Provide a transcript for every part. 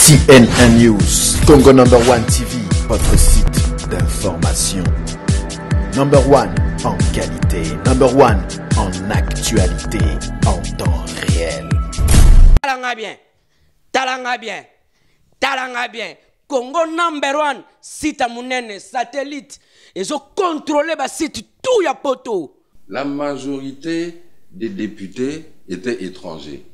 CNN News, Congo number one TV, votre site d'information. Number one en qualité, number one en actualité, en temps réel. Talanga bien, talanga bien, talanga bien. Congo number one, site monene, satellite. Ils ont contrôlé le site tout ya poto. La majorité des députés étaient étrangers.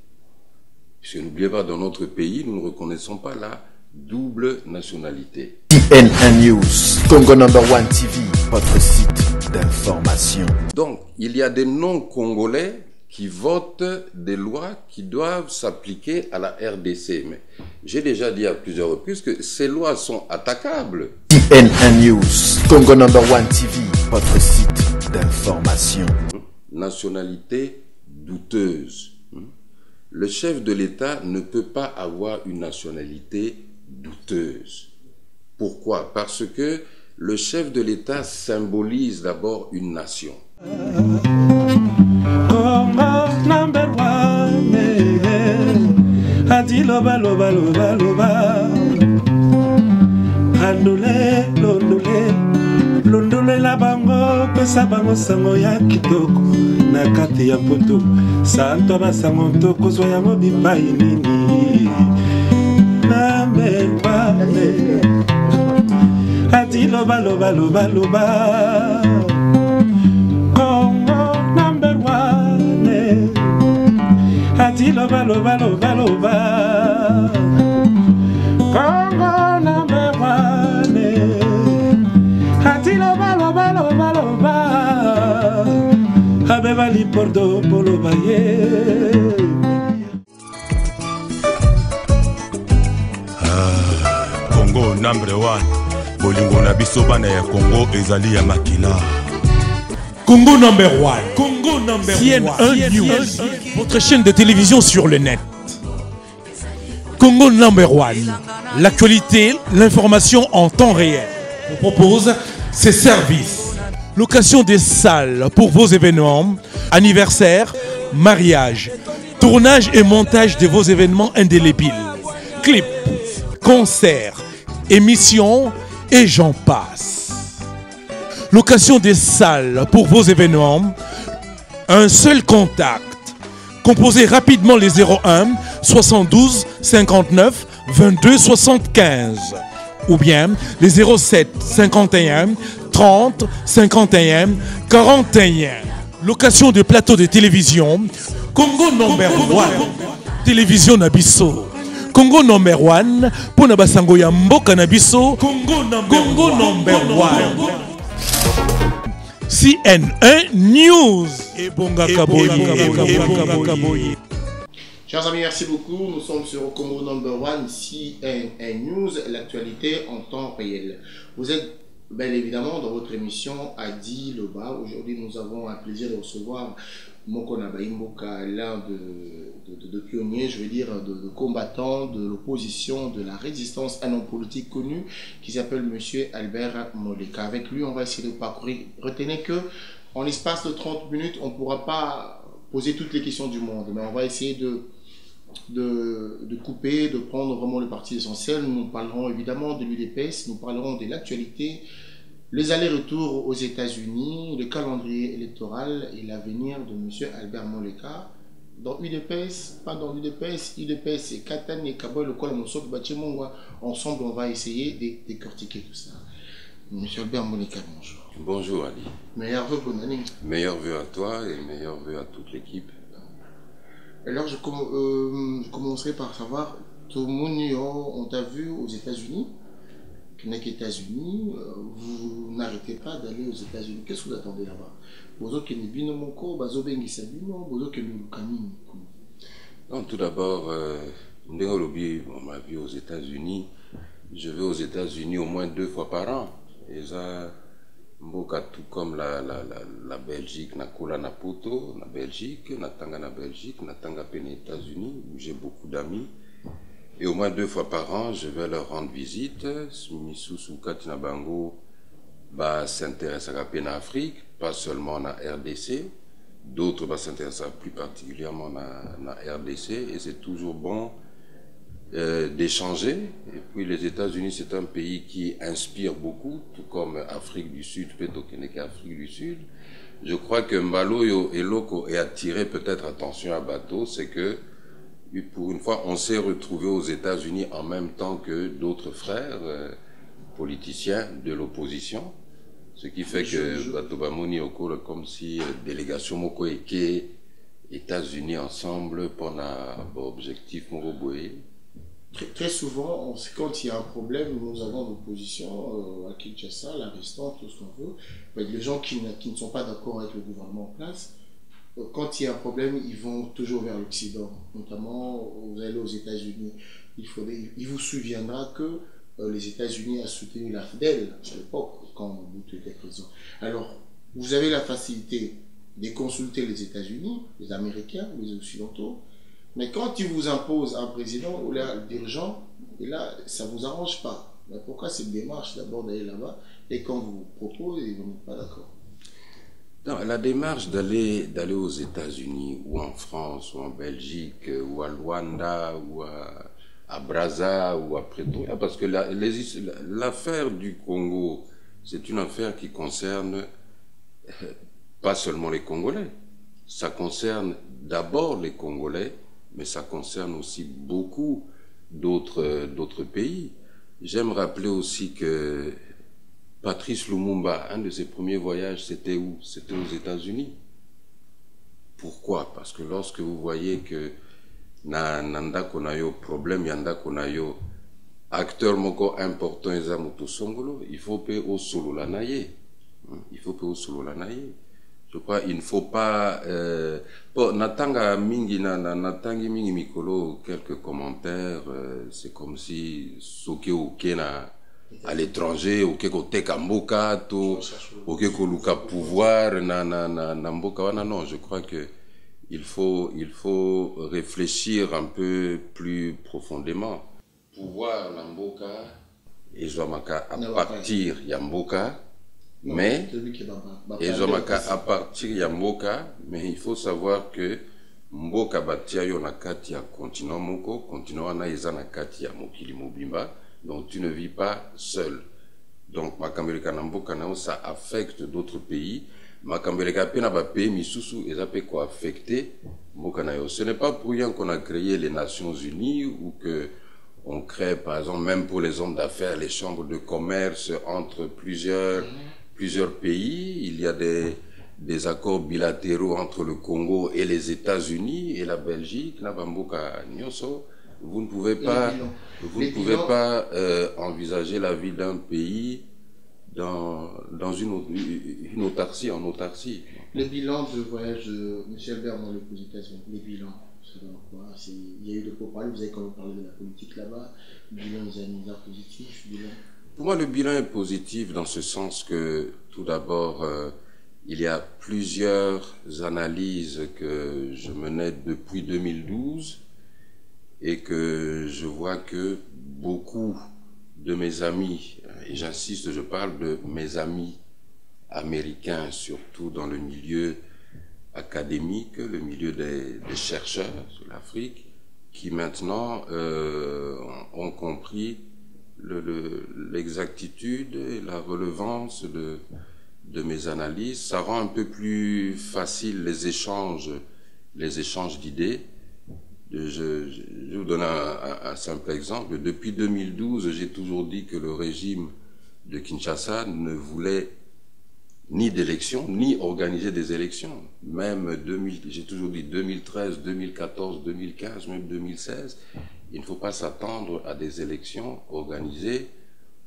Parce que n'oubliez pas, dans notre pays, nous ne reconnaissons pas la double nationalité. CNN News, Congo number one TV, votre site d'information. Donc, il y a des non-congolais qui votent des lois qui doivent s'appliquer à la RDC. Mais j'ai déjà dit à plusieurs reprises que ces lois sont attaquables. CNN News, Congo number one TV, votre site d'information. Nationalité douteuse. Le chef de l'État ne peut pas avoir une nationalité douteuse. Pourquoi? Parce que le chef de l'État symbolise d'abord une nation. Londole la bango pesa bango sango ya kitoko na kati ya poto santo basango toko zo yango bipai nini na melbale ati loba loba loba loba Congo number one ati loba loba loba loba Congo number one Loba, loba, loba, loba. Abeba li pordo polo baye. Congo number one. Bolingo na biso bana ya Congo ezali ya makila. Congo number one. Congo number CNN News. Votre chaîne de télévision sur le net. Congo number one. L'actualité, l'information en temps réel. On propose ces services. Location des salles pour vos événements, anniversaires, mariages, tournage et montage de vos événements indélébiles, clips, concerts, émissions et j'en passe. Location des salles pour vos événements, un seul contact. Composez rapidement les 01 72 59 22 75. Ou bien les 07 51 30 51 41. Location de plateaux de télévision. Congo number one. Télévision Nabiso. Congo number one. Pour Nabasango ya mboka Nabiso. Congo number one. CNN News. Et bonga kaboyi. Chers amis, merci beaucoup. Nous sommes sur Congo number one, CNN News, l'actualité en temps réel. Vous êtes bien évidemment dans votre émission Adi Loba. Aujourd'hui, nous avons un plaisir de recevoir Mokona Baimboka, l'un de pionniers, je veux dire, de combattants de l'opposition, de la résistance, un homme politique connu qui s'appelle Monsieur Albert Moleka. Avec lui, on va essayer de parcourir. Retenez que en l'espace de 30 minutes, on ne pourra pas poser toutes les questions du monde, mais on va essayer de couper, de prendre vraiment le parti essentiel. Nous parlerons évidemment de l'UDPS, nous parlerons de l'actualité, les allers-retours aux États-Unis, le calendrier électoral et l'avenir de M. Albert Moleka. Dans UDPS, pas dans l'UDPS, UDPS et Katane et Kaboy, le col Monsok Bachemongwa, ensemble on va essayer de décortiquer tout ça. M. Albert Moleka, bonjour. Bonjour Ali. Meilleurs vœux, bonne année. Meilleurs vœux à toi et meilleurs vœux à toute l'équipe. Alors, je commencerai par savoir, tout le monde, on t'a vu aux États-Unis, vous n'arrêtez pas d'aller aux États-Unis. Qu'est-ce que vous attendez là-bas? Non, tout d'abord, on m'a vu aux États-Unis. Je vais aux États-Unis au moins 2 fois par an. Et ça, tout comme la Belgique, Nakola Napoto, la Belgique, Natanga na Belgique, Natanga Pene États-Unis, où j'ai beaucoup d'amis. Et au moins 2 fois par an, je vais leur rendre visite. Missoussou Katinabango s'intéresse à la peine Afrique, pas seulement en RDC. D'autres s'intéressent plus particulièrement à la RDC. Et c'est toujours bon d'échanger. Et puis les États-Unis, c'est un pays qui inspire beaucoup, tout comme Afrique du Sud, Afrique du Sud. Je crois que Mbalo et Loko est attiré peut-être attention à bateau, c'est que pour une fois, on s'est retrouvé aux États-Unis en même temps que d'autres frères politiciens de l'opposition, ce qui fait que bateau bamoni au comme si délégation moko eke États-Unis ensemble pour un objectif moroboé. Très souvent, quand il y a un problème, nous avons l'opposition à Kinshasa, la restante, tout ce qu'on veut, avec les gens qui ne sont pas d'accord avec le gouvernement en place. Quand il y a un problème, ils vont toujours vers l'Occident, notamment vous allez aux États-Unis. Il vous souviendra que les États-Unis ont soutenu la Fidel à l'époque, quand vous étiez présent. Alors, vous avez la facilité de consulter les États-Unis, les Américains, les Occidentaux, mais quand ils vous imposent un président ou un dirigeant, et là, ça ne vous arrange pas. Mais pourquoi cette démarche d'abord d'aller là-bas, et quand vous proposez, vous n'êtes pas d'accord? Non, la démarche d'aller aux États-Unis, ou en France, ou en Belgique, ou à Luanda, ou à Brazza, ou à Pretoria, parce que l'affaire du Congo, c'est une affaire qui concerne pas seulement les Congolais. Ça concerne d'abord les Congolais, mais ça concerne aussi beaucoup d'autres pays. J'aime rappeler aussi que Patrice Lumumba, un de ses premiers voyages, c'était où? C'était aux États-Unis. Pourquoi? Parce que lorsque vous voyez que nanda konayo problème, yanda konayo acteur moko important ezamuto songolo, il faut payer au solo la naye. Il faut payer au solo la naye. Je crois il ne faut pas natanga mingi natangi mingi mikolo quelques commentaires, c'est comme si soke okena à l'étranger oke koteka mboka to oke koluka pouvoir na mboka wana. Non, je crois que il faut réfléchir un peu plus profondément. Pouvoir na mboka ezwamaka à partir ya mboka, mais ezwamaka à partir ya mboka, mais il faut savoir que mboka batia yo na kati ya continent moko, continent wana eza na kati ya mokili mobimba, donc tu ne vis pas seul. Donc makambeleka na mboka na ça affecte d'autres pays. Makambeleka pena ba pays misusu ezape ko affecter mboka na yo. Ce n'est pas pour rien qu'on a créé les Nations Unies ou que on crée par exemple même pour les hommes d'affaires les chambres de commerce entre plusieurs pays. Il y a des accords bilatéraux entre le Congo et les États-Unis et la Belgique. Na bamboka nyonso. Vous ne pouvez pas envisager la vie d'un pays dans une autarcie, en autarcie. Le bilan de voyage de M. Albert dans les États-Unis, les bilans, quoi? Il y a eu de quoi parler, vous avez quand même parlé de la politique là-bas, le bilan des anniversaires positifs, bilan. Pour moi, le bilan est positif dans ce sens que, tout d'abord, il y a plusieurs analyses que je menais depuis 2012 et que je vois que beaucoup de mes amis, et j'insiste, je parle de mes amis américains, surtout dans le milieu académique, le milieu des chercheurs sur l'Afrique, qui maintenant ont compris l'exactitude et la relevance de mes analyses. Ça rend un peu plus facile les échanges d'idées. Je vous donne un simple exemple. Depuis 2012, j'ai toujours dit que le régime de Kinshasa ne voulait ni d'élections, ni organiser des élections. Même j'ai toujours dit 2013, 2014, 2015, même 2016, il ne faut pas s'attendre à des élections organisées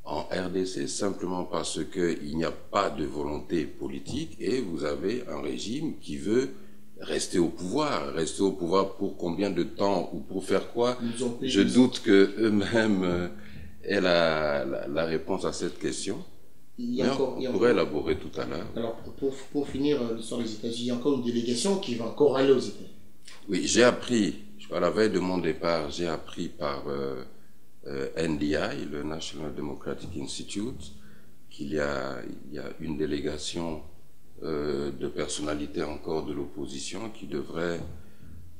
en RDC, simplement parce qu'il n'y a pas de volonté politique et vous avez un régime qui veut rester au pouvoir. Rester au pouvoir pour combien de temps ou pour faire quoi? Je doute qu'eux-mêmes aient la réponse à cette question. On pourrait élaborer tout à l'heure. Alors, pour finir l'histoire des États-Unis, il y a encore une délégation qui va encore aller aux États-Unis. Oui, j'ai appris, à la veille de mon départ, j'ai appris par NDI, le National Democratic Institute, qu'il y a une délégation de personnalités encore de l'opposition qui devrait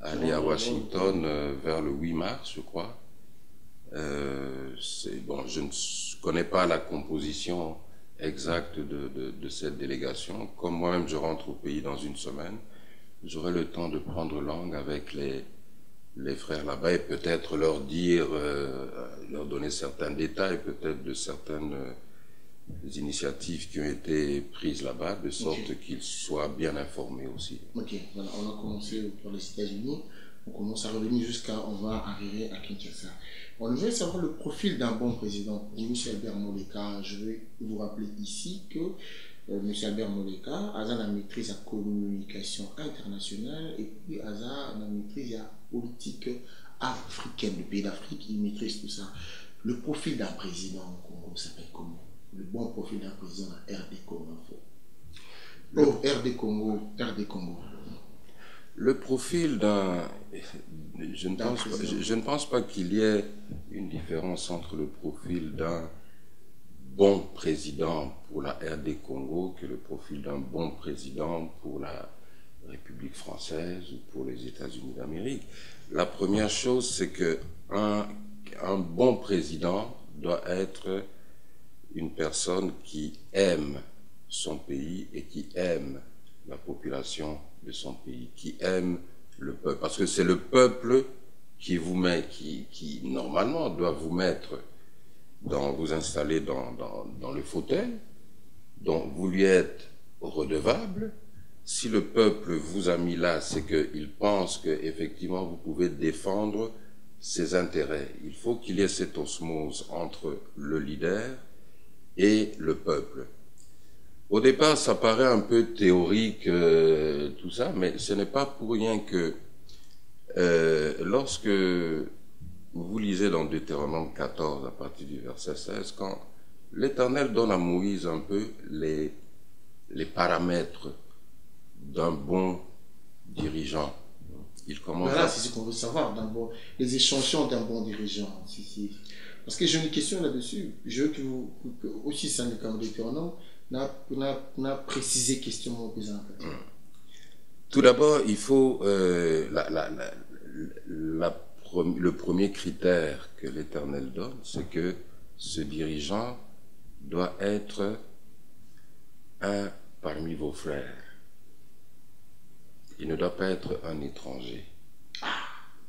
aller à Washington vers le 8 mars, je crois. Bon, je ne connais pas la composition exacte de cette délégation. Comme moi-même, je rentre au pays dans une semaine, j'aurai le temps de prendre langue avec les frères là-bas et peut-être leur dire, leur donner certains détails, peut-être de certaines initiatives qui ont été prises là-bas, de sorte qu'ils soient bien informés aussi. Ok, voilà, on a commencé par les États-Unis, on commence à revenir on va arriver à Kinshasa. On veut savoir le profil d'un bon président. M. Albert Moleka, je vais vous rappeler ici que M. Albert Moleka a la maîtrise à communication internationale et puis a la maîtrise à politique africaine, le pays d'Afrique, il maîtrise tout ça. Le profil d'un président au Congo s'appelle comment? Le bon profil d'un président à RD Congo. RD Congo. Le profil d'un... Je ne pense pas qu'il y ait une différence entre le profil d'un bon président pour la RD Congo que le profil d'un bon président pour la République française ou pour les États-Unis d'Amérique. La première chose, c'est que un bon président doit être une personne qui aime son pays et qui aime la population de son pays, qui aime le peuple. Parce que c'est le peuple qui vous met, qui normalement doit vous mettre, vous installer dans le fauteuil, dont vous lui êtes redevable. Si le peuple vous a mis là, c'est qu'il pense qu'effectivement vous pouvez défendre ses intérêts. Il faut qu'il y ait cette osmose entre le leader et le peuple. Au départ, ça paraît un peu théorique, tout ça, mais ce n'est pas pour rien que lorsque vous lisez dans Deutéronome 14, à partir du verset 16, quand l'Éternel donne à Moïse un peu les paramètres d'un bon dirigeant. Il commence voilà, c'est ce qu'on veut savoir, les échantillons d'un bon dirigeant. Parce que j'ai une question là-dessus. Je veux que vous, aussi, ça n'est comme Deutéronome, n'a précisé question au président. Tout d'abord, il faut le premier critère que l'Éternel donne, c'est que ce dirigeant doit être un parmi vos frères. Il ne doit pas être un étranger.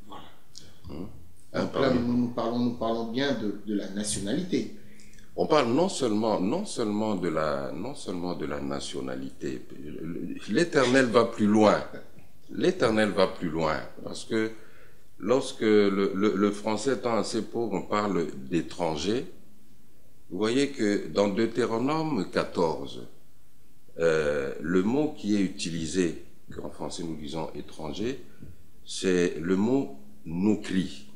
Voilà. Donc là, nous parlons bien de la nationalité. On parle non seulement de la nationalité. L'Éternel va plus loin. L'Éternel va plus loin. Parce que lorsque le français étant assez pauvre, on parle d'étrangers. Vous voyez que dans Deutéronome 14, le mot qui est utilisé, qu'en français nous disons étranger, c'est le mot nukri.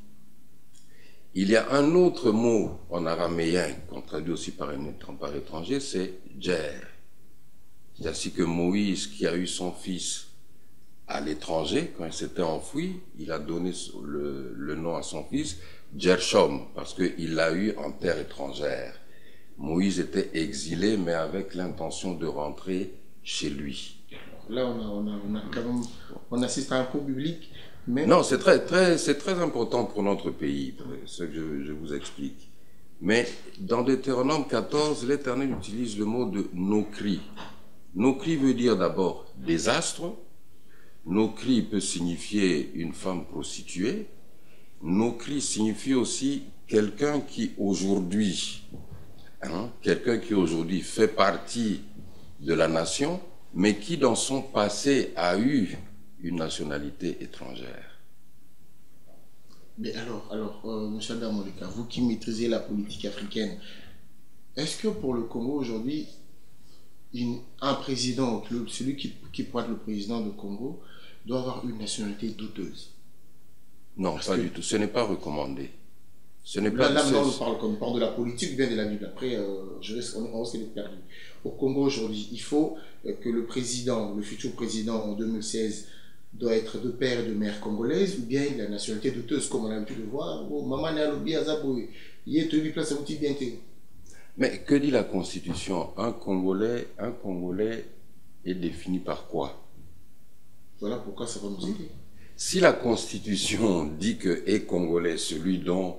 Il y a un autre mot en araméen qu'on traduit aussi par étranger, c'est djer. C'est ainsi que Moïse, qui a eu son fils à l'étranger, quand il s'était enfoui, il a donné le nom à son fils, Djershom, parce qu'il l'a eu en terre étrangère. Moïse était exilé, mais avec l'intention de rentrer chez lui. Là, on assiste à un cours biblique. Mais... Non, c'est très important pour notre pays, ce que je vous explique. Mais dans Deutéronome 14, l'Éternel utilise le mot de nokri. Nokri veut dire d'abord désastre. Nokri peut signifier une femme prostituée. Nokri signifie aussi quelqu'un qui aujourd'hui fait partie de la nation, mais qui dans son passé a eu une nationalité étrangère. Mais alors, M. Albert Moleka, vous qui maîtrisez la politique africaine, est-ce que pour le Congo aujourd'hui, un président, celui qui pourrait être le président du Congo, doit avoir une nationalité douteuse? Non, pas du tout. Ce n'est pas recommandé. Ce n'est pas. Là, on parle de la politique, bien de la Bible. Après, on risque d'être perdu. Au Congo aujourd'hui, il faut que le futur président en 2016, doit être de père et de mère congolaise, ou bien il a la nationalité douteuse, comme on a l'habitude de voir. Maman n'est à l'oubli à Zaboué. Il est 8 places à outil bien. Mais que dit la Constitution? Un Congolais est défini par quoi? Voilà pourquoi ça va nous aider. Si la Constitution dit que est Congolais celui dont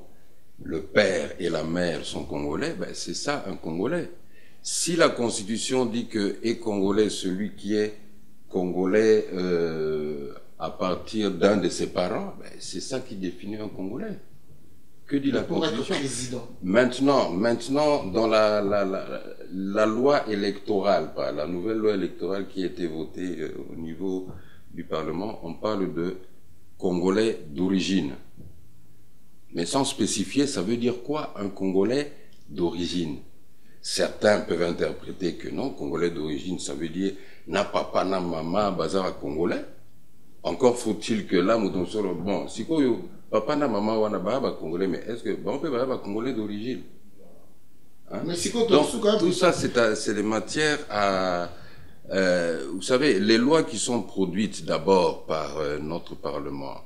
le père et la mère sont congolais, ben c'est ça un Congolais. Si la Constitution dit que est congolais celui qui est congolais à partir d'un de ses parents, ben c'est ça qui définit un Congolais. Que dit la Constitution? Maintenant, dans la loi électorale, la nouvelle loi électorale qui a été votée au niveau du Parlement, on parle de Congolais d'origine. Mais sans spécifier, ça veut dire quoi un Congolais d'origine? Certains peuvent interpréter que non, Congolais d'origine, ça veut dire na papa, na maman, bazar Congolais. Encore faut-il que là, bon, si papa, na maman, wana ba Congolais, mais est-ce que on peut ba Congolais d'origine? Hein? Donc, tout ça, c'est des matières à... vous savez, les lois qui sont produites d'abord par notre Parlement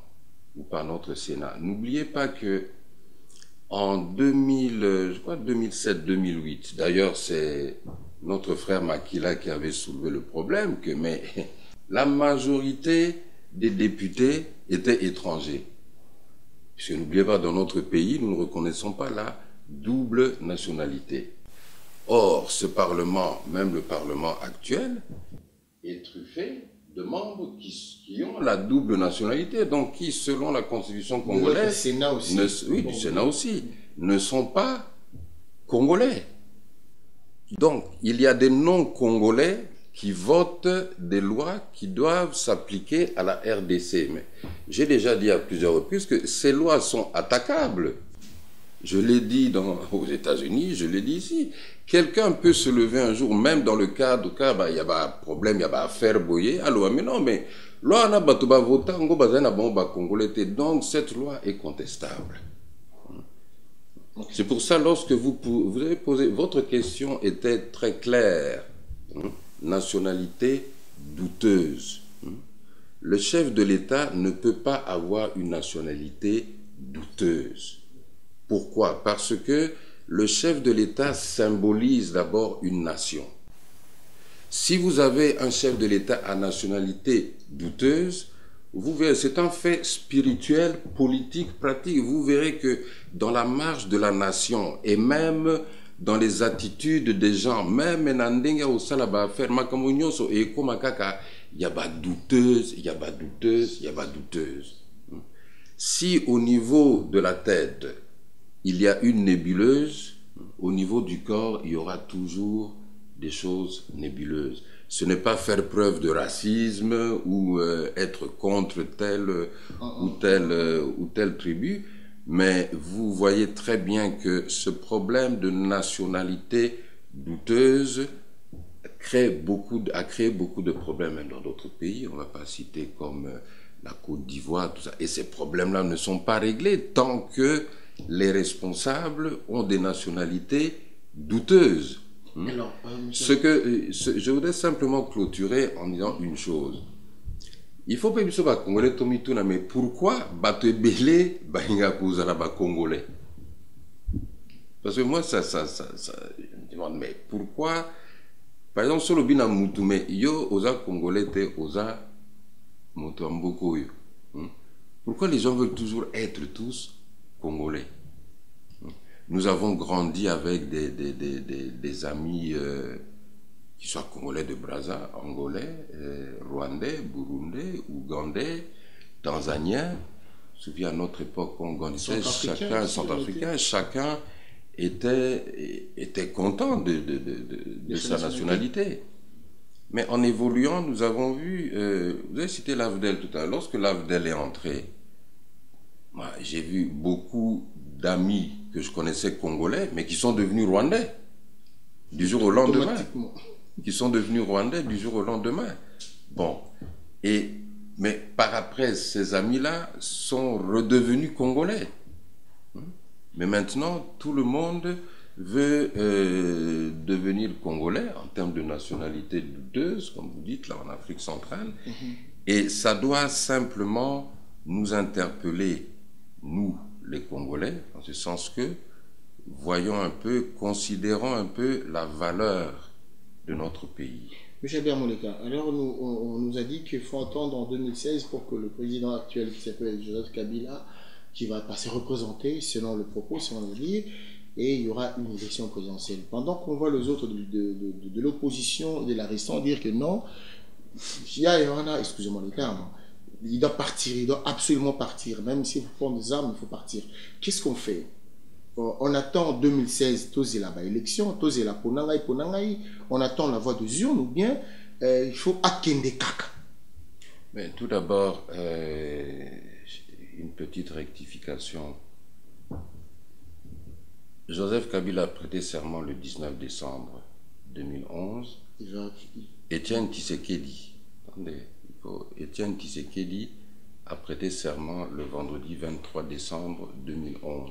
ou par notre Sénat, n'oubliez pas que en 2007-2008, d'ailleurs c'est notre frère Makila qui avait soulevé le problème, mais la majorité des députés étaient étrangers. Puisque n'oubliez pas, dans notre pays, nous ne reconnaissons pas la double nationalité. Or, ce Parlement, même le Parlement actuel, est truffé de membres qui ont la double nationalité, donc qui, selon la Constitution congolaise, du Sénat aussi, du Sénat aussi, ne sont pas congolais. Donc, il y a des non-congolais qui votent des lois qui doivent s'appliquer à la RDC. Mais j'ai déjà dit à plusieurs reprises que ces lois sont attaquables. Je l'ai dit aux États-Unis, je l'ai dit ici. Quelqu'un peut se lever un jour, même dans le cadre, il y a un problème, il y a un affaire boyer. Alors, mais non, mais loi on a voté, donc cette loi est contestable. C'est pour ça, lorsque vous avez posé, votre question était très claire. Nationalité douteuse. Le chef de l'État ne peut pas avoir une nationalité douteuse. Pourquoi? Parce que le chef de l'État symbolise d'abord une nation. Si vous avez un chef de l'État à nationalité douteuse, vous verrez, c'est un fait spirituel, politique, pratique. Vous verrez que dans la marche de la nation et même dans les attitudes des gens, même Nandinga au Salaba, faire Makamunyoso et Komakaka, il y a pas douteuse, il y a pas douteuse, il y a pas douteuse. Si au niveau de la tête, il y a une nébuleuse, au niveau du corps, il y aura toujours des choses nébuleuses. Ce n'est pas faire preuve de racisme ou être contre telle ou telle tribu, mais vous voyez très bien que ce problème de nationalité douteuse a créé beaucoup de problèmes même dans d'autres pays. On ne va pas citer comme la Côte d'Ivoire, tout ça. Et ces problèmes-là ne sont pas réglés tant que les responsables ont des nationalités douteuses. Alors, je voudrais simplement clôturer en disant une chose. Il faut pas dire Congolais Tomituna, mais pourquoi Bato Belé Bahinga Kouzara Congolais? Parce que moi, je me demande, mais pourquoi, par exemple, sur le Bina Moutoumé, yo osa Congolais te osa Motuamboko yo. Pourquoi les gens veulent toujours être tous Congolais? Nous avons grandi avec des amis qui soient congolais de Brazza, angolais, rwandais, burundais, ougandais, tanzaniens. Je me souviens à notre époque, on grandissait, chacun, centrafricain, chacun était content de sa nationalité. Mais en évoluant, nous avons vu, vous avez cité l'AFDEL tout à l'heure, lorsque l'AFDEL est entré, moi, j'ai vu beaucoup d'amis que je connaissais congolais, mais qui sont devenus rwandais du jour au lendemain. Qui sont devenus rwandais du jour au lendemain. Bon. Mais par après, ces amis-là sont redevenus congolais. Mais maintenant, tout le monde veut devenir congolais en termes de nationalité douteuse, comme vous dites, là en Afrique centrale. Et ça doit simplement nous interpeller, nous, les Congolais, en ce sens que voyons un peu, considérons un peu la valeur de notre pays. Michel Bermoleka, alors on nous a dit qu'il faut attendre en 2016 pour que le président actuel, qui s'appelle Joseph Kabila, qui va passer représenter selon le propos, selon le dire, et il y aura une élection présidentielle. Pendant qu'on voit les autres de l'opposition, de la restante dire que non, il y en a, excusez-moi le terme, il doit partir, il doit absolument partir, même s'il faut prendre des armes, il faut partir. Qu'est-ce qu'on fait? On attend en 2016, tous la élection, tous la ponangai, on attend la voix de Zion, ou bien il faut akende kaka. Mais tout d'abord, une petite rectification. Joseph Kabila a prêté serment le 19 décembre 2011. Étienne Tshisekedi, attendez, Étienne Tshisekedi a prêté serment le vendredi 23 décembre 2011.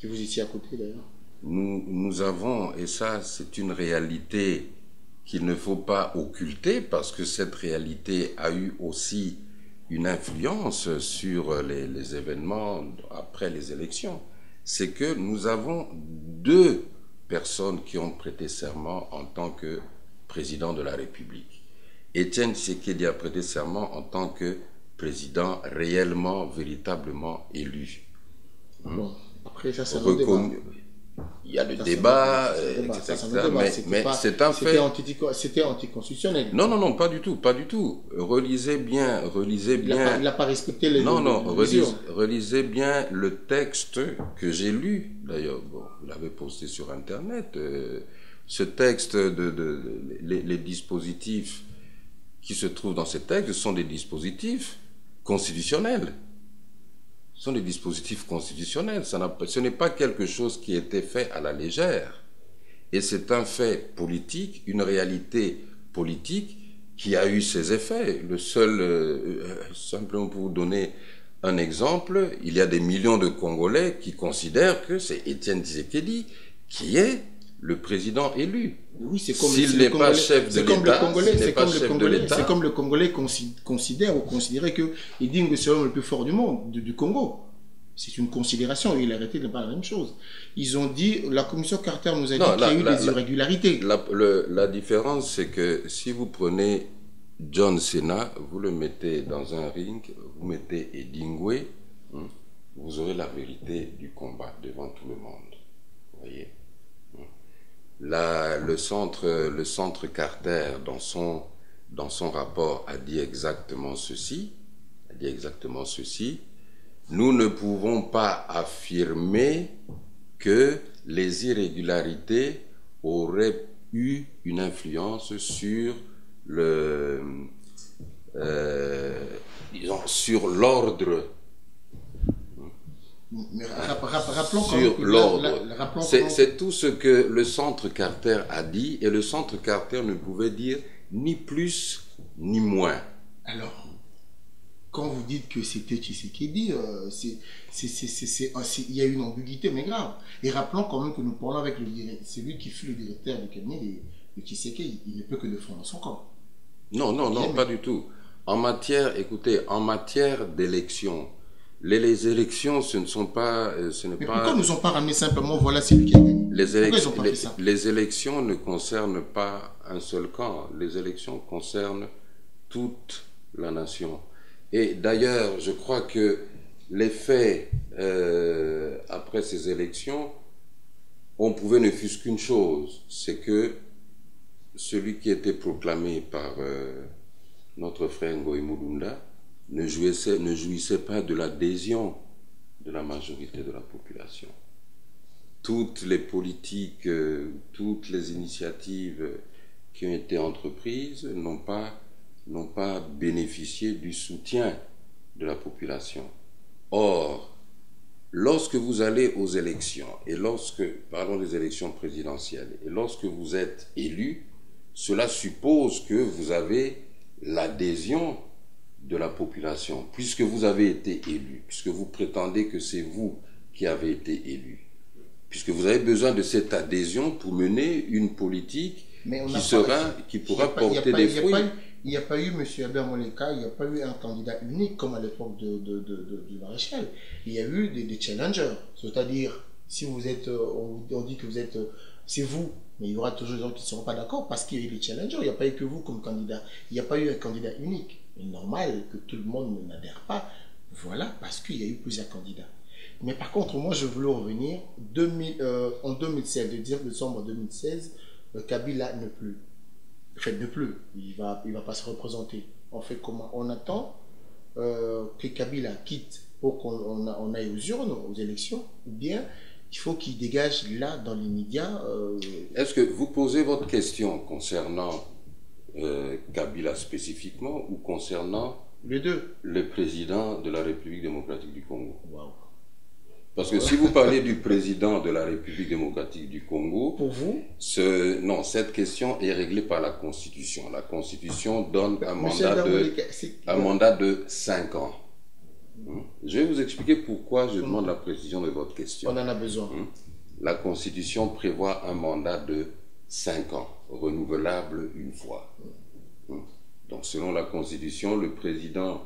Que vous étiez à côté d'ailleurs. Nous avons, et ça c'est une réalité qu'il ne faut pas occulter, parce que cette réalité a eu aussi une influence sur les événements après les élections. C'est que nous avons deux personnes qui ont prêté serment en tant que président de la République. Étienne Tshisekedi a prêté serment en tant que président réellement, véritablement élu. Bon, après ça, c'est reconnu. Il y a le débat, etc. Mais c'est un fait. C'était anticonstitutionnel. Non, pas du tout, pas du tout. Relisez bien. Il n'a pas respecté les. Relisez bien le texte que j'ai lu. D'ailleurs, bon, vous l'avez posté sur Internet. Ce texte, les dispositifs qui se trouvent dans ce texte sont des dispositifs constitutionnels. Ce sont des dispositifs constitutionnels. Ce n'est pas quelque chose qui a été fait à la légère. Et c'est un fait politique, une réalité politique qui a eu ses effets. Le seul, simplement pour vous donner un exemple, il y a des millions de Congolais qui considèrent que c'est Étienne Tshisekedi qui est le président élu. Oui, c'est comme s'il n'est pas chef de l'État, c'est comme le Congolais considère ou considérait que Idingo c'est l'homme le plus fort du monde, du Congo. C'est une considération, et la réalité n'est pas la même chose. Ils ont dit, la commission Carter nous a dit qu'il y a eu des irrégularités. La différence, c'est que si vous prenez John Cena, vous le mettez dans un ring, vous mettez Edingwe, vous aurez la vérité du combat devant tout le monde. Vous voyez? Le centre Carter, dans son rapport, a dit exactement ceci. Nous ne pouvons pas affirmer que les irrégularités auraient eu une influence sur sur l'ordre. Rappelons l'ordre. C'est tout ce que le centre Carter a dit, et le centre Carter ne pouvait dire ni plus ni moins. Alors, quand vous dites que c'était Tshisekedi, il y a une ambiguïté, mais grave. Et rappelons quand même que nous parlons avec celui qui fut le directeur du cabinet de Tshisekedi. Il ne peut que défendre son camp. Non, pas du tout. En matière d'élection, les élections, ce ne sont pas... pourquoi nous ont pas ramené simplement, voilà, c'est lui qui a gagné? Les élections ne concernent pas un seul camp. Les élections concernent toute la nation. Et d'ailleurs, je crois que les faits, après ces élections, on pouvait ne fût-ce qu'une chose, c'est que celui qui était proclamé par notre frère Ngoï Moulounda ne jouissait pas de l'adhésion de la majorité de la population. Toutes les politiques, toutes les initiatives qui ont été entreprises n'ont pas bénéficié du soutien de la population. Or, lorsque vous allez aux élections, parlons des élections présidentielles, et lorsque vous êtes élu, cela suppose que vous avez l'adhésion de la population, puisque vous avez été élu, puisque vous prétendez que c'est vous qui avez été élu, puisque vous avez besoin de cette adhésion pour mener une politique qui pourra porter des fruits. Il n'y a pas eu, M. Albert Moleka, il n'y a pas eu un candidat unique comme à l'époque du maréchal. Il y a eu des challengers. C'est-à-dire, si vous êtes, on dit que vous êtes, c'est vous, mais il y aura toujours des gens qui ne seront pas d'accord parce qu'il y a eu des challengers. Il n'y a pas eu que vous comme candidat. Il n'y a pas eu un candidat unique. C'est normal que tout le monde n'adhère pas. Voilà, parce qu'il y a eu plusieurs candidats. Mais par contre, moi, je voulais revenir en 2016, le 10 décembre 2016, Kabila ne pleut. En fait, ne pleut. Il va pas se représenter. On fait comment? On attend que Kabila quitte pour qu'on aille aux urnes, aux élections, ou bien il faut qu'il dégage là, dans l'immédiat. Est-ce que vous posez votre question concernant Kabila spécifiquement ou concernant les deux, le président de la République démocratique du Congo? Wow. Parce que si vous parlez du président de la République démocratique du Congo, pour vous, non, cette question est réglée par la Constitution. La Constitution donne un mandat de 5 ans. Je vais vous expliquer pourquoi je demande la précision de votre question. On en a besoin. La Constitution prévoit un mandat de 5 ans, renouvelable une fois. Donc, selon la Constitution, le président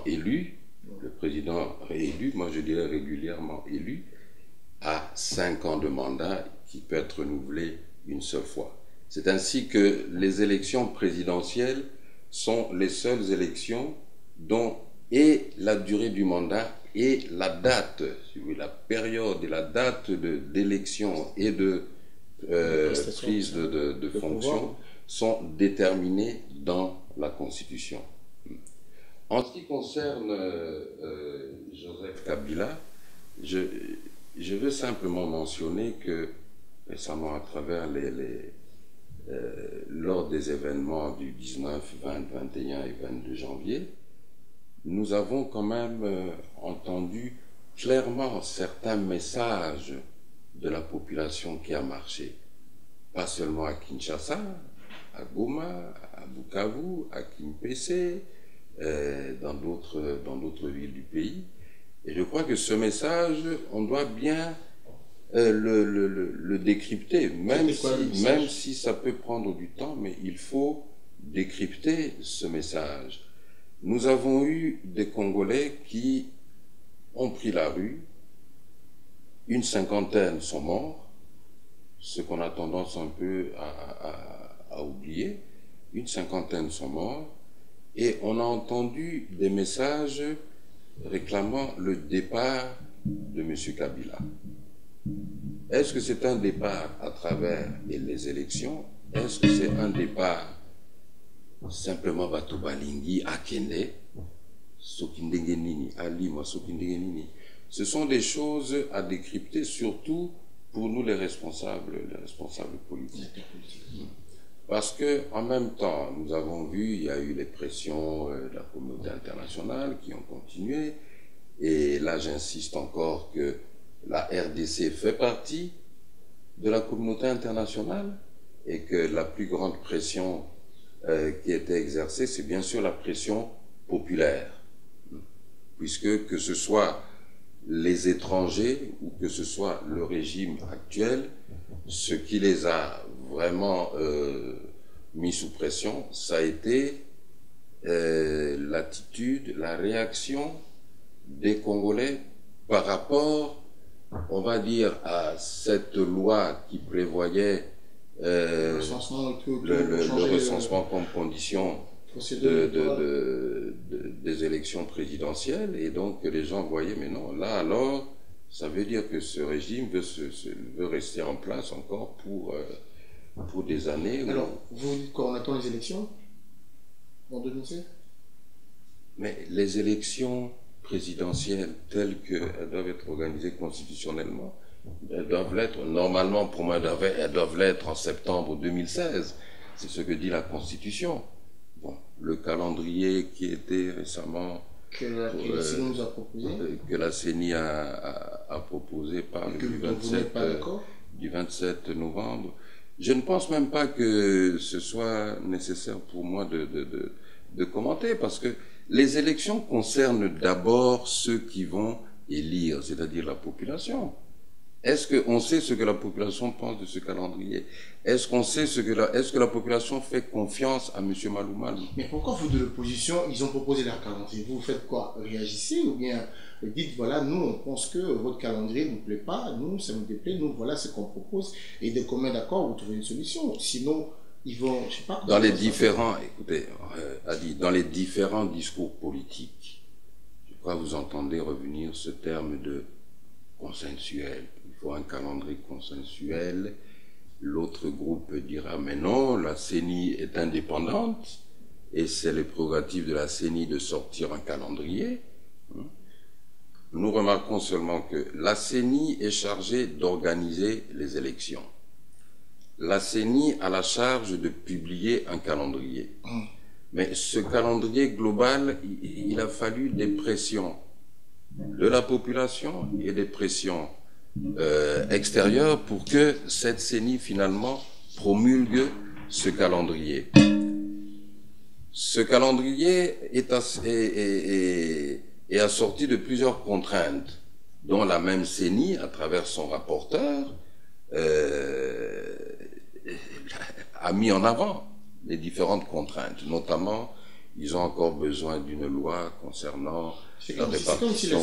élu, le président réélu, moi je dirais régulièrement élu, a 5 ans de mandat qui peut être renouvelé une seule fois. C'est ainsi que les élections présidentielles sont les seules élections dont et la durée du mandat et la date, la période et la date d'élection et de prise de fonction sont déterminées dans la Constitution. En ce qui concerne Joseph Kabila, je veux simplement mentionner que récemment, à travers lors des événements du 19, 20, 21 et 22 janvier, nous avons quand même entendu clairement certains messages de la population qui a marché. Pas seulement à Kinshasa, à Goma, à Bukavu, à Kimpese, dans d'autres villes du pays. Et je crois que ce message, on doit bien le décrypter, même si ça peut prendre du temps, mais il faut décrypter ce message. Nous avons eu des Congolais qui ont pris la rue, une cinquantaine sont morts, ce qu'on a tendance un peu à oublier, une cinquantaine sont morts, et on a entendu des messages réclamant le départ de M. Kabila. Est-ce que c'est un départ à travers les élections? Est-ce que c'est un départ simplement Batobalingi, Akende, Sokindengenini, Alima, Sokindengenini? Ce sont des choses à décrypter, surtout pour nous les responsables politiques. Parce que en même temps, nous avons vu, il y a eu les pressions de la communauté internationale qui ont continué, et là j'insiste encore que la RDC fait partie de la communauté internationale et que la plus grande pression qui était exercée, c'est bien sûr la pression populaire, puisque que ce soit les étrangers ou que ce soit le régime actuel, ce qui les a vraiment mis sous pression, ça a été l'attitude, la réaction des Congolais par rapport, on va dire, à cette loi qui prévoyait le recensement comme condition des élections présidentielles, et donc les gens voyaient, mais non, là alors, ça veut dire que ce régime veut rester en place encore pour des années. Alors, vous dites qu'on attend les élections en 2016? Mais les élections présidentielles telles qu'elles doivent être organisées constitutionnellement, elles doivent l'être, normalement pour moi, elles doivent l'être en septembre 2016. C'est ce que dit la Constitution. Bon, le calendrier qui était récemment que la CENI nous a proposé, que la CENI a proposé par du 27 novembre. Je ne pense même pas que ce soit nécessaire pour moi de commenter, parce que les élections concernent d'abord ceux qui vont élire, c'est-à-dire la population. Est-ce qu'on sait ce que la population pense de ce calendrier? Est-ce qu'on sait est-ce que la population fait confiance à M. Malou Malou? Mais pourquoi vous de l'opposition, ils ont proposé leur calendrier? Vous faites quoi? Réagissez ou bien dites, voilà, nous on pense que votre calendrier ne nous plaît pas, nous ça nous déplaît, nous voilà ce qu'on propose, et de commun d'accord vous trouvez une solution. Sinon, ils vont, je sais pas... Dans les différents, écoutez, dans les différents discours politiques, je pourquoi vous entendez revenir ce terme de consensuel. Il faut un calendrier consensuel. L'autre groupe dira, mais non, la CENI est indépendante et c'est les prérogatives de la CENI de sortir un calendrier. Nous remarquons seulement que la CENI est chargée d'organiser les élections. La CENI a la charge de publier un calendrier. Mais ce calendrier global, il a fallu des pressions de la population et des pressions extérieures pour que cette CENI finalement promulgue ce calendrier. Ce calendrier est assorti de plusieurs contraintes, dont la même CENI, à travers son rapporteur, a mis en avant les différentes contraintes. Notamment, ils ont encore besoin d'une loi concernant la répartition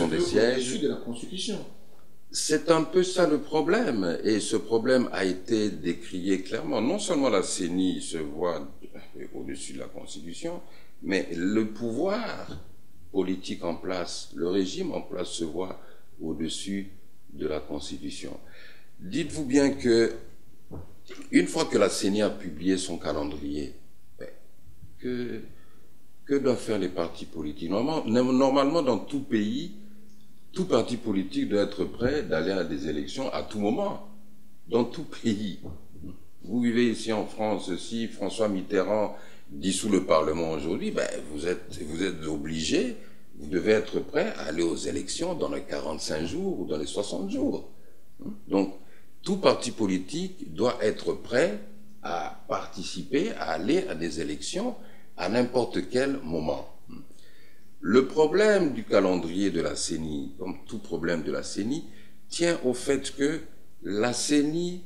des sièges. De la Constitution. C'est un peu ça le problème, et ce problème a été décrié clairement. Non seulement la CENI se voit au-dessus de la Constitution, mais le pouvoir politique en place, le régime en place se voit au-dessus de la Constitution. Dites-vous bien que, une fois que la CENI a publié son calendrier, que doivent faire les partis politiques? Normalement, dans tout pays, tout parti politique doit être prêt d'aller à des élections à tout moment, dans tout pays. Vous vivez ici en France, si François Mitterrand dissout le Parlement aujourd'hui, vous êtes obligé, vous devez être prêt à aller aux élections dans les 45 jours ou dans les 60 jours. Donc, tout parti politique doit être prêt à participer, à aller à des élections à n'importe quel moment. Le problème du calendrier de la CENI, comme tout problème de la CENI, tient au fait que la CENI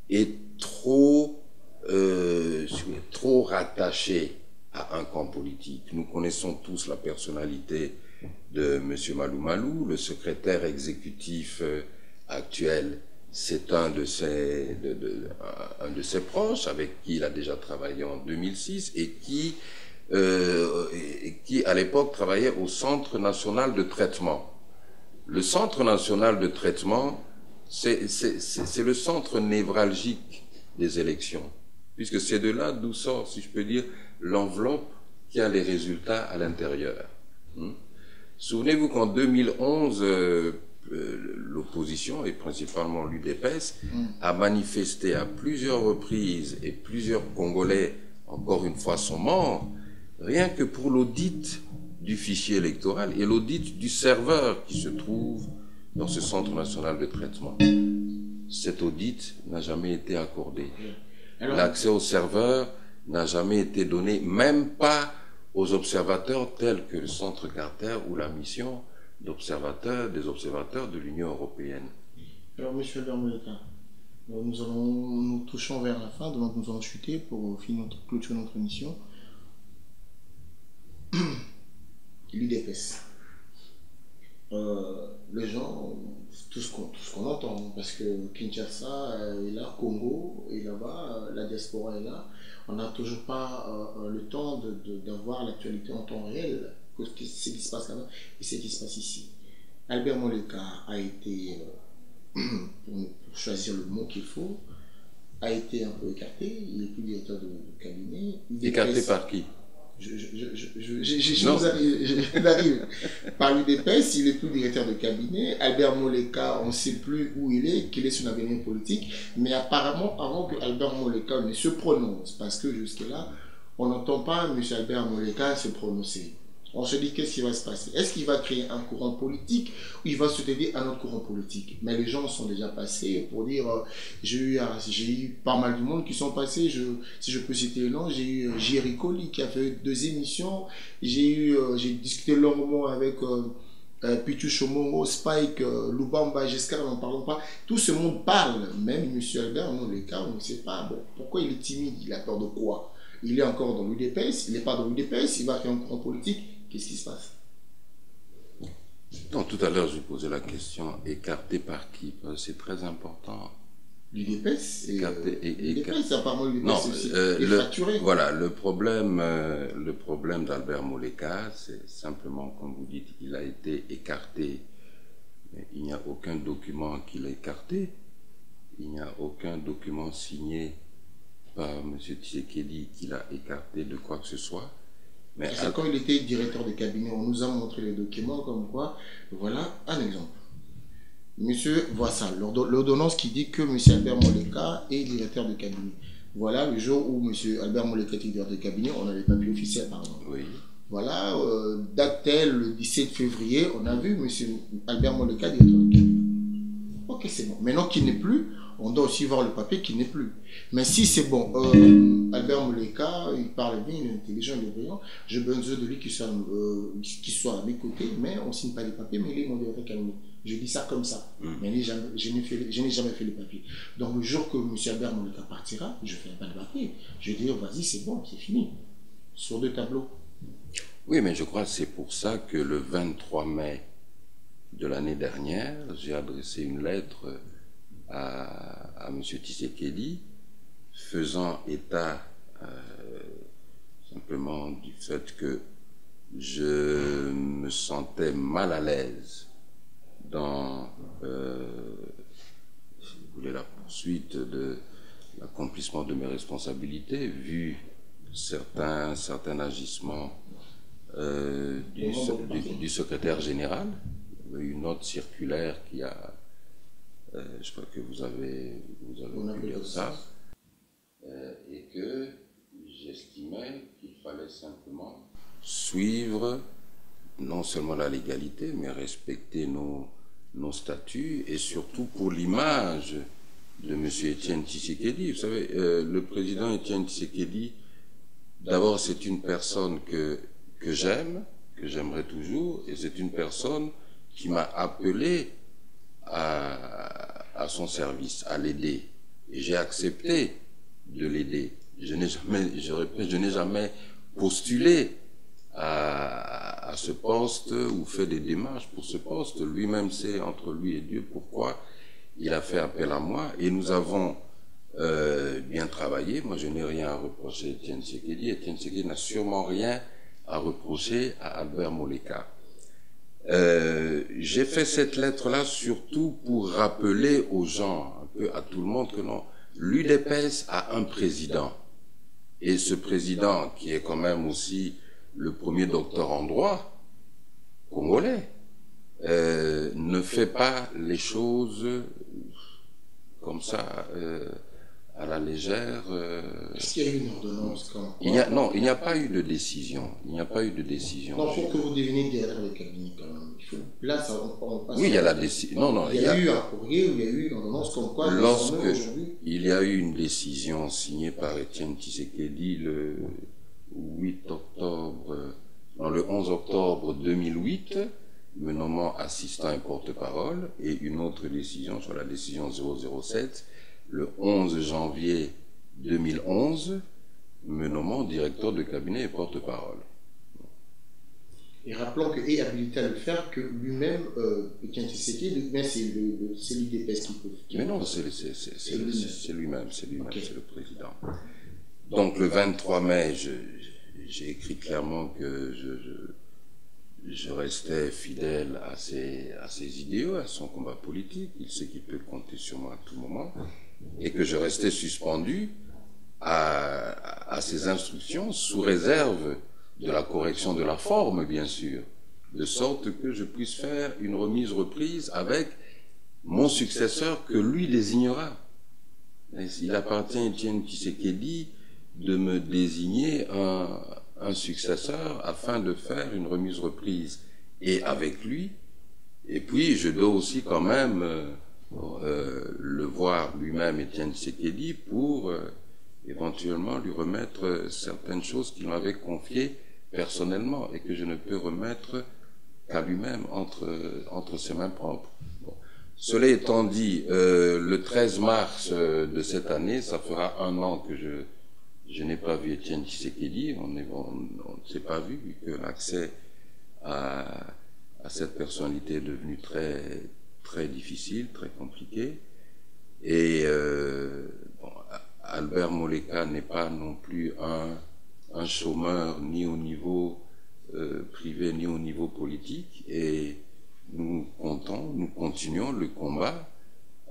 est trop rattachée à un camp politique. Nous connaissons tous la personnalité de M. Malou Malou, le secrétaire exécutif actuel. C'est un de ses proches avec qui il a déjà travaillé en 2006 et qui à l'époque travaillait au Centre national de traitement. Le Centre national de traitement, c'est le centre névralgique des élections, puisque c'est de là d'où sort, si je peux dire, l'enveloppe qui a les résultats à l'intérieur. Souvenez-vous qu'en 2011, l'opposition, et principalement l'UDPS, a manifesté à plusieurs reprises, et plusieurs Congolais, encore une fois, sont morts, rien que pour l'audit du fichier électoral et l'audit du serveur qui se trouve dans ce Centre national de traitement. Cet audit n'a jamais été accordé. L'accès au serveur n'a jamais été donné, même pas aux observateurs tels que le Centre Carter ou la mission des observateurs de l'Union européenne. Alors, M. Albert Moleka, nous touchons vers la fin, donc nous allons chuter pour clôturer notre émission. L'UDPS. Les gens, tout ce qu'on entend, parce que Kinshasa est là, Congo est là-bas, la diaspora est là, on n'a toujours pas le temps d'avoir l'actualité en temps réel, ce qui se passe là-bas et ce qui se passe ici. Albert Moleka a été, pour choisir le mot qu'il faut, a été un peu écarté, il n'est plus directeur de cabinet. Écarté par qui? J'arrive. Par l'UDPS, il n'est plus directeur de cabinet. Albert Moleka, on ne sait plus où il est, quel est son avenir politique. Mais apparemment, avant que Albert Moleka ne se prononce, parce que jusque-là, on n'entend pas M. Albert Moleka se prononcer. On se dit qu'est-ce qui va se passer? Est-ce qu'il va créer un courant politique ou il va se aider à un autre courant politique? Mais les gens sont déjà passés pour dire j'ai eu pas mal de monde qui sont passés. Si je peux citer le nom, j'ai eu Jerry Colli qui a fait 2 émissions. J'ai discuté longuement avec Pichu Chomongo, Spike, Lubamba, Giscard, n'en parlons pas. Tout ce monde parle, même M. Albert Moleka, on ne sait pas. Bon, pourquoi il est timide? Il a peur de quoi? Il est encore dans l'UDPS, il n'est pas dans l'UDPS, il va faire un courant politique. Qu'est-ce qui se passe? Non, tout à l'heure, je posais la question, écarté par qui? C'est très important. L'UDPS, l'UDPS, apparemment l'UDPS aussi est fracturé. Voilà, le problème d'Albert Moleka, c'est simplement, comme vous dites, il a été écarté. Mais il n'y a aucun document qui l'a écarté. Il n'y a aucun document signé par M. Tshisekedi qui l'a écarté de quoi que ce soit. Mais quand il était directeur de cabinet, on nous a montré les documents comme quoi, voilà un exemple. Monsieur Voisin, l'ordonnance qui dit que M. Albert Moleka est directeur de cabinet. Voilà le jour où M. Albert Moleka était directeur de cabinet, on a les papiers officiels par exemple. Oui. Voilà, date telle, le 17 février, on a vu M. Albert Moleka directeur de cabinet. Ok, c'est bon. Maintenant qu'il n'est plus, on doit aussi voir le papier qui n'est plus. Mais si c'est bon, Albert Moleka, il parle bien, il est intelligent, il est brillant, j'ai besoin de lui qu'il soit à mes côtés, mais on ne signe pas les papiers, mais il est mon directeur de cabinet. Je dis ça comme ça, mais je n'ai jamais fait les papiers. Donc le jour que M. Albert Moleka partira, je ne ferai pas de papier. Je vais dire, vas-y, c'est bon, c'est fini. Sur 2 tableaux. Oui, mais je crois que c'est pour ça que le 23 mai de l'année dernière, j'ai adressé une lettre à M. Tshisekedi faisant état simplement du fait que je me sentais mal à l'aise dans si vous voulez, la poursuite de l'accomplissement de mes responsabilités, vu certains agissements du secrétaire général. Il y a eu une autre circulaire qui a, je crois que vous avez pu lire ça, et que j'estimais qu'il fallait simplement suivre non seulement la légalité, mais respecter nos statuts, et surtout pour l'image de M. Étienne Tshisekedi. Vous savez, le président Étienne Tshisekedi, d'abord, c'est une personne que j'aime, que j'aimerais toujours, et c'est une personne qui m'a appelé à son service, à l'aider. Et j'ai accepté de l'aider. Je n'ai jamais postulé à ce poste ou fait des démarches pour ce poste. Lui-même sait, entre lui et Dieu, pourquoi il a fait appel à moi. Et nous avons bien travaillé. Moi, je n'ai rien à reprocher à Étienne Tshisekedi. Étienne Tshisekedi n'a sûrement rien à reprocher à Albert Moleka. J'ai fait cette lettre-là surtout pour rappeler aux gens, un peu à tout le monde, que non, l'UDPS a un président. Et ce président, qui est quand même aussi le premier docteur en droit congolais, ne fait pas les choses comme ça, à la légère. Est-ce qu'il y a eu une ordonnance quand Non, il n'y a pas eu de décision. Il n'y a pas eu de décision. Non, pour que vous deveniez directeur de cabinet quand même. Là, ça, on passe. Oui, il y a la décision. Non, il y a eu un courrier où il y a eu une ordonnance comme quoi. Lorsque il y a eu une décision signée par Étienne Tshisekedi le 11 octobre 2008, me nommant assistant et porte-parole, et une autre décision sur la décision 007, le 11 janvier 2011, me nommant directeur de cabinet et porte-parole. Et rappelons que est habilité à le faire que lui-même, Étienne Tshisekedi, c'est l'UDPS qui peut. Mais non, c'est lui-même, okay. C'est le président. Donc le 23 mai, j'ai écrit clairement que je restais fidèle à ses idéaux, à son combat politique. Il sait qu'il peut compter sur moi à tout moment. Et que je restais suspendu à ses instructions sous réserve de la correction de la forme, bien sûr, de sorte que je puisse faire une remise-reprise avec mon successeur que lui désignera. Il appartient à Étienne Tshisekedi de me désigner un successeur afin de faire une remise-reprise et avec lui. Et puis je dois aussi quand même le voir lui-même, Étienne Tshisekedi, pour éventuellement lui remettre certaines choses qu'il m'avait confiées personnellement et que je ne peux remettre qu'à lui-même entre ses mains propres. Bon. Cela étant dit, le 13 mars de cette année, ça fera 1 an que je n'ai pas vu Étienne Tshisekedi, on ne s'est pas vu, vu que l'accès à cette personnalité est devenu très, très difficile, très compliqué. Et Albert Moleka n'est pas non plus un chômeur ni au niveau privé ni au niveau politique, et nous continuons le combat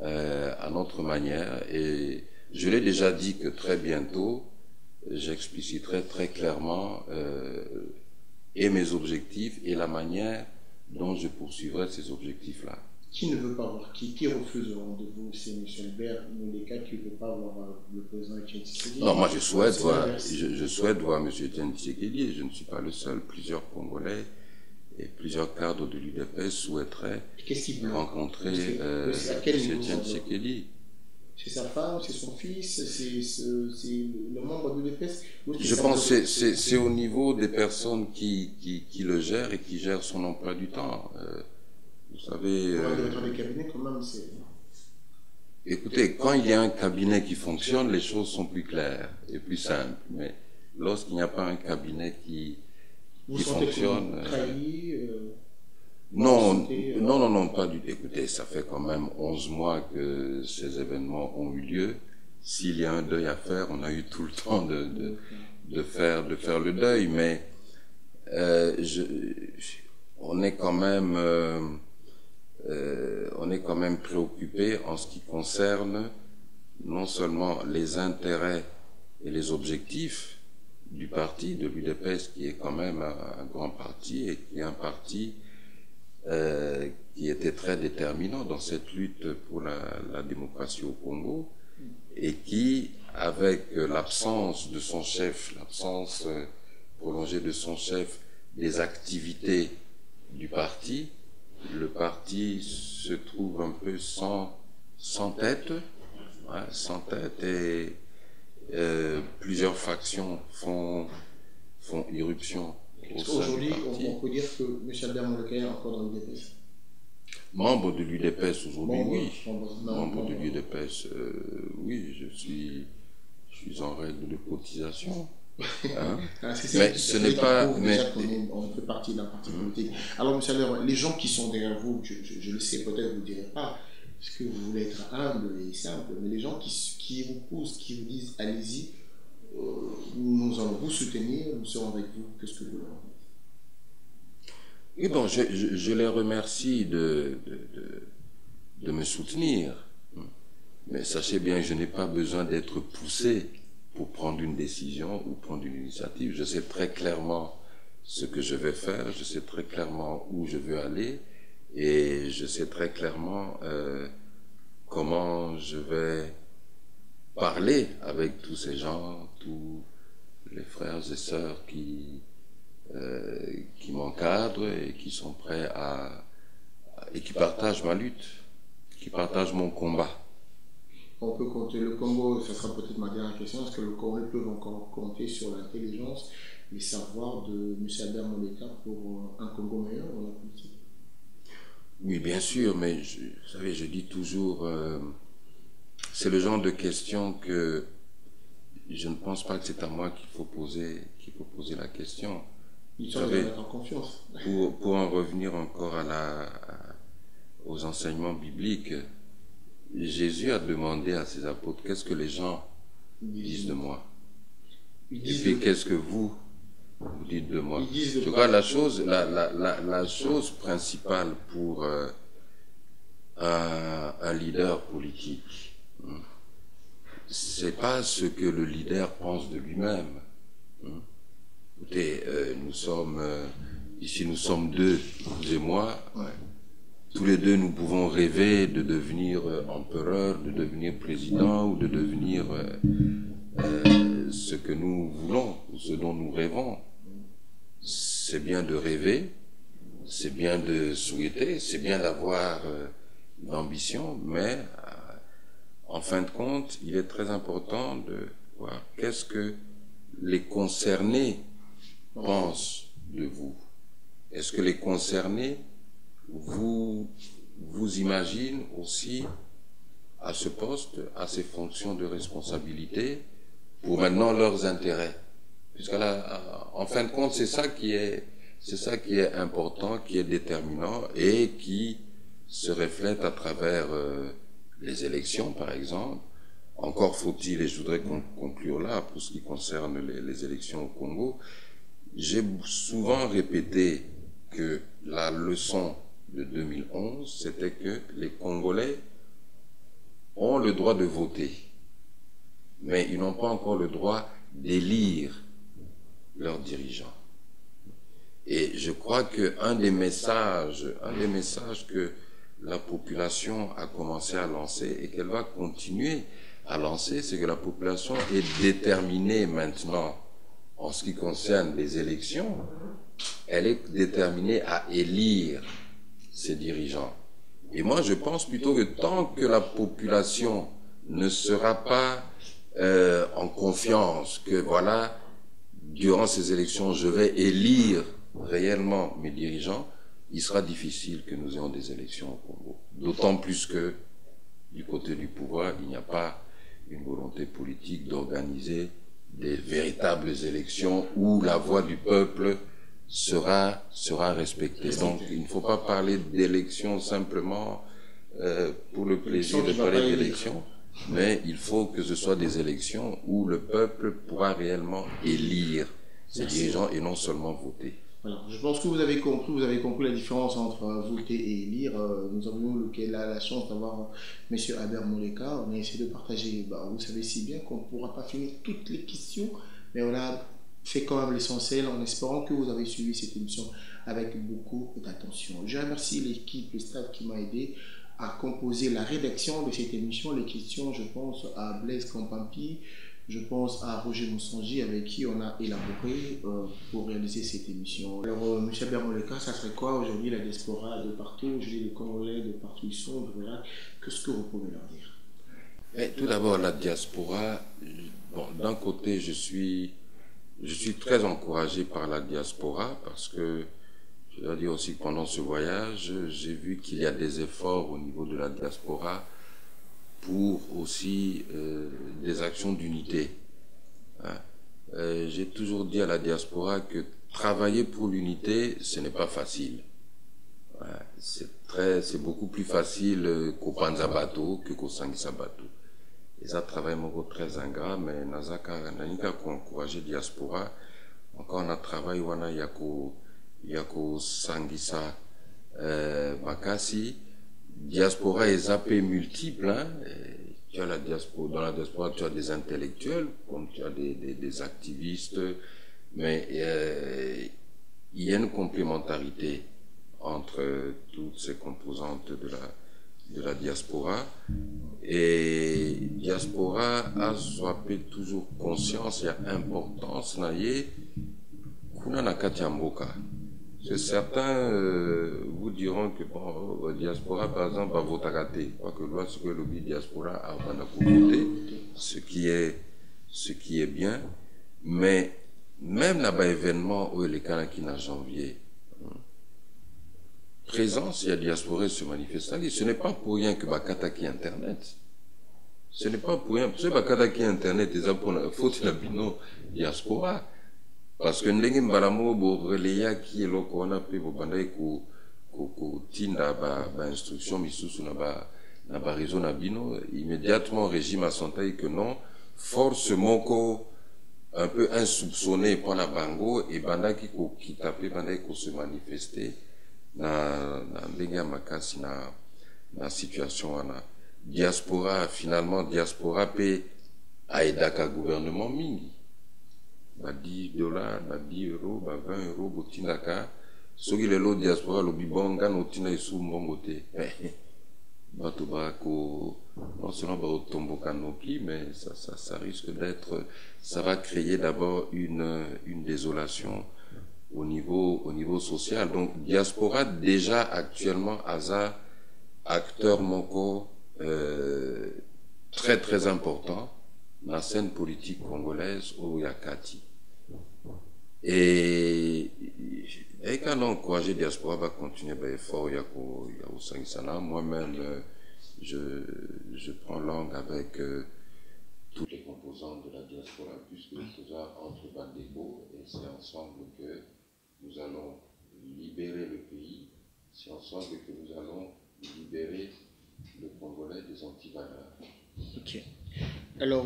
à notre manière, et je l'ai déjà dit que très bientôt j'expliciterai très clairement et mes objectifs et la manière dont je poursuivrai ces objectifs-là. Qui ne veut pas voir, qui refuse le rendez-vous? C'est M. Albert Moleka qui ne veut pas voir le président Etienne Tshisekedi. Non, moi je souhaite voir M. Etienne Tshisekedi, et je ne suis pas le seul. Plusieurs Congolais et plusieurs cadres de l'UDPS souhaiteraient rencontrer M. Etienne Tshisekedi. C'est sa femme, c'est son fils, c'est le membre de l'UDPS? Je pense que c'est au niveau des personnes qui le gèrent et qui gèrent son emploi du temps. Vous savez... des cabinets, quand même, écoutez, quand il y a un cabinet qui fonctionne, les choses sont plus claires et plus simples. Mais lorsqu'il n'y a pas un cabinet qui fonctionne... Non, pas du tout. Écoutez, ça fait quand même 11 mois que ces événements ont eu lieu. S'il y a un deuil à faire, on a eu tout le temps de faire le deuil, mais on est quand même préoccupé en ce qui concerne non seulement les intérêts et les objectifs du parti, de l'UDPS, qui est quand même un grand parti et qui est un parti qui était très déterminant dans cette lutte pour la démocratie au Congo, et qui, avec l'absence de son chef, l'absence prolongée de son chef des activités du parti, le parti se trouve un peu sans tête, et plusieurs factions font irruption. Aujourd'hui, on peut dire que M. Albert Moleka est encore dans l'UDPS. Membre de l'UDPS aujourd'hui, oui. Membre de l'UDPS, oui, je suis en règle de cotisation. Hein? Mais ce n'est pas... On fait partie d'un parti politique. Alors, M. Albert, les gens qui sont derrière vous, je le sais, peut-être vous ne direz pas, parce que vous voulez être humble et simple, mais les gens qui vous poussent, qui vous disent allez-y, nous allons vous soutenir, nous serons avec vous, qu'est-ce que vous leur dites? Et bon, je les remercie de me soutenir, mais sachez bien que je n'ai pas besoin d'être poussé pour prendre une décision ou prendre une initiative. Je sais très clairement ce que je vais faire, je sais très clairement où je veux aller, et je sais très clairement comment je vais parler avec tous ces gens, tous les frères et sœurs qui m'encadrent et qui sont prêts et qui partagent ma lutte, qui partagent mon combat. On peut compter le Congo, ça sera peut-être ma dernière question, est-ce que le Congolais peut encore compter sur l'intelligence et le savoir de M. Albert Moleka pour un Congo meilleur dans la politique? Oui, bien sûr, mais vous savez, je dis toujours, c'est le genre de question que je ne pense pas que c'est à moi qu'il faut poser la question. Vous savez, en confiance. Pour en revenir encore aux enseignements bibliques, Jésus a demandé à ses apôtres, qu'est-ce que les gens disent de moi? Et puis qu'est-ce que vous dites de moi? Je crois que la chose principale pour un leader politique, c'est pas ce que le leader pense de lui-même. Écoutez, nous sommes deux, vous et moi. Tous les deux, nous pouvons rêver de devenir empereur, de devenir président ou de devenir ce que nous voulons ou ce dont nous rêvons. C'est bien de rêver, c'est bien de souhaiter, c'est bien d'avoir une ambition, mais en fin de compte, il est très important de voir qu'est-ce que les concernés pensent de vous. Est-ce que les concernés vous imaginent aussi à ce poste, à ces fonctions de responsabilité pour maintenant leurs intérêts? Puisque là, en fin de compte, c'est ça qui est important, qui est déterminant et qui se reflète à travers les élections, par exemple. Encore faut-il, et je voudrais conclure là, pour ce qui concerne les élections au Congo, j'ai souvent répété que la leçon de 2011, c'était que les Congolais ont le droit de voter, mais ils n'ont pas encore le droit d'élire leurs dirigeants. Et je crois qu'un des messages que la population a commencé à lancer et qu'elle va continuer à lancer, c'est que la population est déterminée maintenant en ce qui concerne les élections, elle est déterminée à élire ses dirigeants. Et moi, je pense plutôt que tant que la population ne sera pas en confiance que, voilà, durant ces élections, je vais élire réellement mes dirigeants, il sera difficile que nous ayons des élections au Congo. D'autant plus que, du côté du pouvoir, il n'y a pas une volonté politique d'organiser des véritables élections où la voix du peuple sera respectée. Donc, il ne faut pas parler d'élections simplement pour le plaisir de parler d'élections, mais il faut que ce soit des élections où le peuple pourra réellement élire ses dirigeants et non seulement voter. Voilà. Je pense que vous avez compris la différence entre voter et élire. Nous avons eu la chance d'avoir M. Albert Moleka. On a essayé de partager, vous savez si bien qu'on ne pourra pas finir toutes les questions, mais on a fait quand même l'essentiel en espérant que vous avez suivi cette émission avec beaucoup d'attention. Je remercie l'équipe, le staff qui m'a aidé à composer la rédaction de cette émission. Les questions, je pense à Blaise Campampi, je pense à Roger Moussangi avec qui on a élaboré pour réaliser cette émission. Alors, M. Bermoleka, ça serait quoi aujourd'hui la diaspora de partout, aujourd'hui les Congolais de partout ils sont, voilà. Qu'est-ce que vous pouvez leur dire? Tout d'abord, la diaspora, bon, d'un côté, je suis très encouragé par la diaspora parce que, je dois dire aussi que pendant ce voyage, j'ai vu qu'il y a des efforts au niveau de la diaspora pour aussi des actions d'unité. J'ai toujours dit à la diaspora que travailler pour l'unité, ce n'est pas facile. C'est beaucoup plus facile qu'au Panzabato que qu'au Sangisabato. Et ça travaille beaucoup très ingrat, mais Nazaka Nanika qui encouragé la diaspora, encore on a travaillé yako Sangisa Makasi. Diaspora est zappé multiple, hein. Tu as la diaspora, dans la diaspora, tu as des intellectuels, comme tu as des activistes, mais il y a une complémentarité entre toutes ces composantes de la diaspora. Et diaspora a soit toujours conscience, il y a importance, kuna nakati mboka. Certains vous diront que bon, la diaspora, par exemple, va voter à côté. Que lorsque le diaspora a voté, ce qui est bien, mais même là-bas, événement où les cas qui n'a janvier, présence, il y a diaspora se manifester. Ce n'est pas pour rien que Bakata qui Internet. Ce n'est pas pour rien. Parce que Bakata qui Internet, faut-il abino diaspora. Parce que ndenge mbalamo bo relaya qui est là qu'on a pris bo bandai ko tinda ba instruction misusu na ba réseau na bino immédiatement régime a senti que non force moko un peu insoupçonné pour la bango et bandaki ko kitapé bandai ko se manifester na ndenge makasi na situation wana diaspora finalement diaspora pe aidaka gouvernement mingi ba $10, ba €10, ba €20 botindaka soki lelo diaspora lobi bonga notina isu mbongo te bato bako non seulement baotomboka noki mais ça risque d'être ça va créer d'abord une désolation au niveau social. Donc diaspora déjà actuellement asa acteur moko très très important dans la scène politique congolaise au Yakati. Et quand on encourage la diaspora va continuer à effort au Sangisana. Moi-même, je prends langue avec toutes les composantes de la diaspora, puisque nous sommes entre Bandeko, et c'est ensemble que nous allons libérer le pays, c'est ensemble que nous allons libérer le Congolais des Antilles. Voilà. Ok. Alors,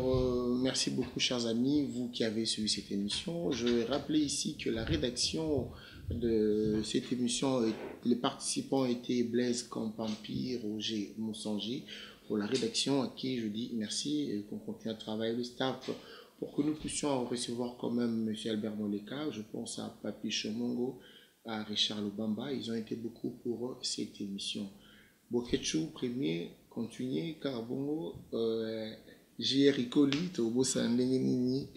merci beaucoup, chers amis, vous qui avez suivi cette émission. Je vais rappeler ici que la rédaction de cette émission, les participants étaient Blaise Campampi, Roger Moussangi, pour la rédaction, à qui je dis merci et qu'on continue à travailler le staff pour que nous puissions recevoir quand même M. Albert Moleka. Je pense à Papi Chomongo, à Richard Lubamba. Ils ont été beaucoup pour cette émission. Boketchou, premier, continuer, Carbongo, J.R. Icoli, Tobo Sandenini,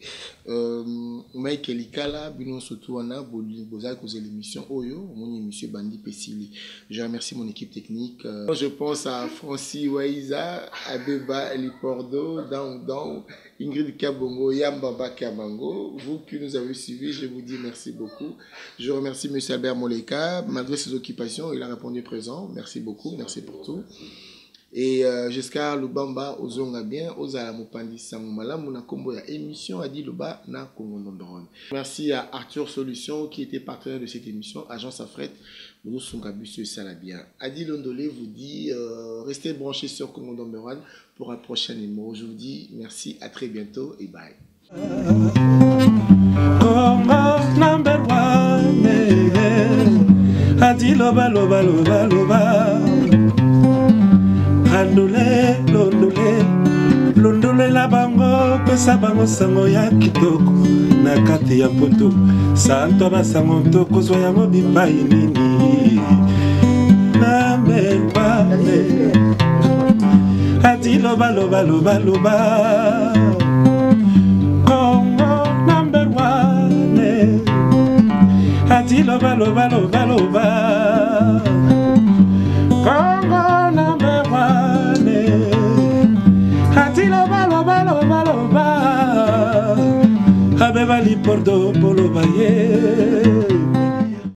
Michael Ikala, Binon Sotuana, Boza, cause l'émission Oyo, mon monsieur Bandi Pessili. Je remercie mon équipe technique. Je pense à Francis Waiza, Abeba Elipordo, Down, Ingrid Kabongo, Yambaba Kabango. Vous qui nous avez suivis, je vous dis merci beaucoup. Je remercie monsieur Albert Moleka. Malgré ses occupations, il a répondu présent. Merci beaucoup, merci pour tout. Et jusqu'à Lubamba, Ozonga bien, Ozala Mopandi Samumala, Mona Kombo ya émission Adi Luba na Congo Number One. Merci à Arthur Solutions qui était partenaire de cette émission, Agence Afret, nous sommes Busseux Salabia. Adi Londolé vous dit restez branchés sur Congo Number One pour un prochain numéro. Je vous dis merci, à très bientôt et bye. Congo Number One, Adi Loba Loba Loba Loba. Londole, londole, londole la bango, pesa bango sango ya kitoko, na kati ya poto, santo basango toko zo yango bipai nini, na mbelwane, ati loba loba loba loba, Congo number one, ati loba loba loba loba, Congo number one. Loba loba loba loba, Abeba li pordo polo baye.